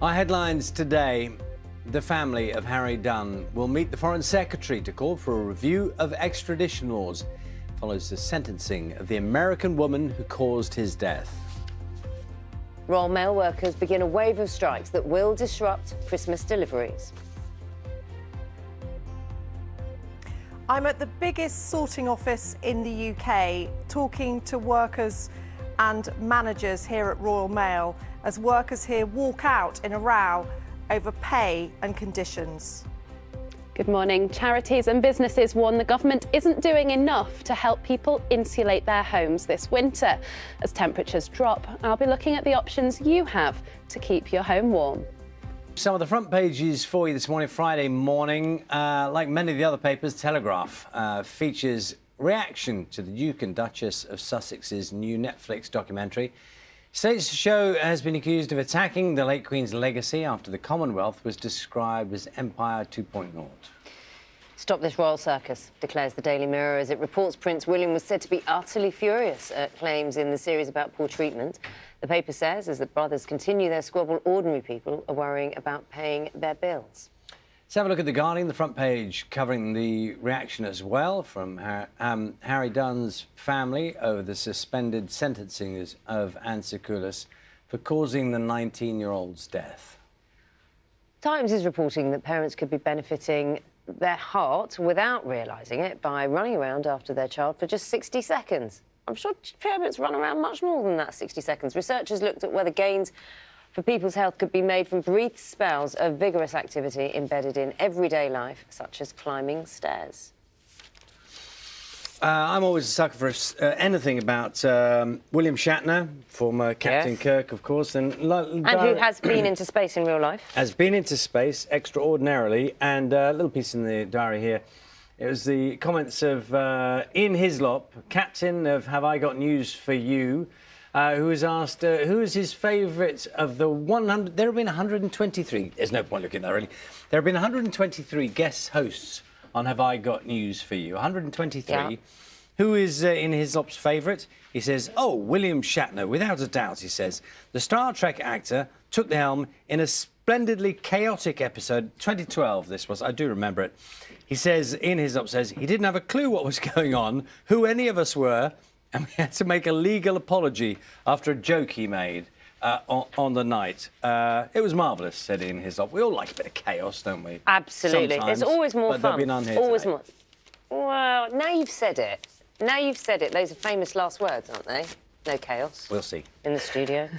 Our headlines today: the family of Harry Dunn will meet the Foreign Secretary to call for a review of extradition laws. Follows the sentencing of the American woman who caused his death. Royal Mail workers begin a wave of strikes that will disrupt Christmas deliveries. I'm at the biggest sorting office in the UK, talking to workers and managers here at Royal Mail as workers here walk out in a row over pay and conditions. Good morning. Charities and businesses warn the government isn't doing enough to help people insulate their homes this winter. As temperatures drop, I'll be looking at the options you have to keep your home warm. Some of the front pages for you this morning, Friday morning. Like many of the other papers, Telegraph features reaction to the Duke and Duchess of Sussex's new Netflix documentary. State's show has been accused of attacking the late Queen's legacy after the Commonwealth was described as Empire 2.0. Stop this royal circus, declares the Daily Mirror, as it reports Prince William was said to be utterly furious at claims in the series about poor treatment. The paper says as the brothers continue their squabble, ordinary people are worrying about paying their bills. Let's have a look at The Guardian, the front page, covering the reaction as well from Harry Dunn's family over the suspended sentencing of Anne Secoulis for causing the 19-year-old's death. Times is reporting that parents could be benefiting their heart without realising it by running around after their child for just 60 seconds. I'm sure parents run around much more than that, 60 seconds. Researchers looked at whether gains for people's health could be made from brief spells of vigorous activity embedded in everyday life, such as climbing stairs. I'm always a sucker for anything about William Shatner, former Captain Kirk, of course. And who has been into space in real life. Has been into space extraordinarily. And a little piece in the diary here. It was the comments of Ian Hislop, captain of Have I Got News for You, who was asked who is his favourite of the 100... There have been 123. There's no point looking at that, really. There have been 123 guest hosts on Have I Got News for You. 123. Yeah. Who is Ian Hislop's favourite? He says, oh, William Shatner, without a doubt, he says. The Star Trek actor took the helm in a splendidly chaotic episode, 2012 this was, I do remember it. He says, Ian Hislop says, he didn't have a clue what was going on, who any of us were, and we had to make a legal apology after a joke he made on the night. It was marvellous, said Ian Hislop. We all like a bit of chaos, don't we? Absolutely. Sometimes, it's always more fun. There'll be none here always today. more. Well, now you've said it. Now you've said it. Those are famous last words, aren't they? No chaos. We'll see. In the studio.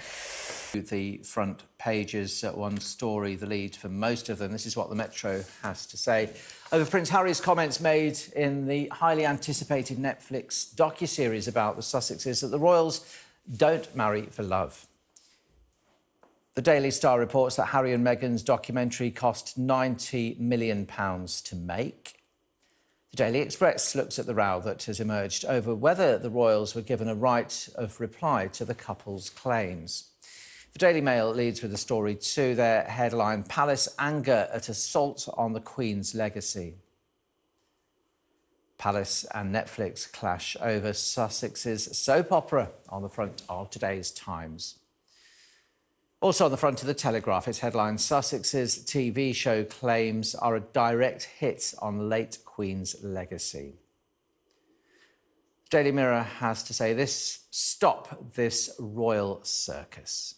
The front pages, one story, the lead for most of them. This is what the Metro has to say over Prince Harry's comments made in the highly anticipated Netflix docuseries about the Sussexes that the royals don't marry for love. The Daily Star reports that Harry and Meghan's documentary cost £90 million to make. The Daily Express looks at the row that has emerged over whether the royals were given a right of reply to the couple's claims. The Daily Mail leads with the story too. Their headline, Palace anger at assault on the Queen's legacy. Palace and Netflix clash over Sussex's soap opera on the front of today's Times. Also on the front of the Telegraph, its headline, Sussex's TV show claims are a direct hit on late Queen's legacy. The Daily Mirror has to say this, stop this royal circus.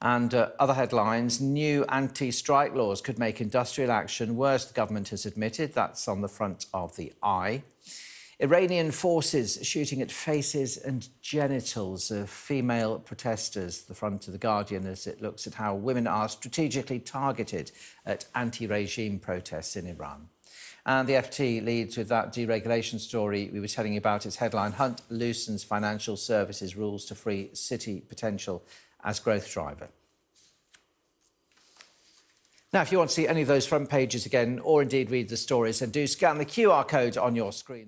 And other headlines, new anti-strike laws could make industrial action worse, the government has admitted. That's on the front of the Eye. Iranian forces shooting at faces and genitals of female protesters, the front of the Guardian, as it looks at how women are strategically targeted at anti-regime protests in Iran. And the FT leads with that deregulation story we were telling you about. Its headline, Hunt loosens financial services rules to free city potential as growth driver. Now, if you want to see any of those front pages again, or indeed read the stories, then do scan the QR code on your screen.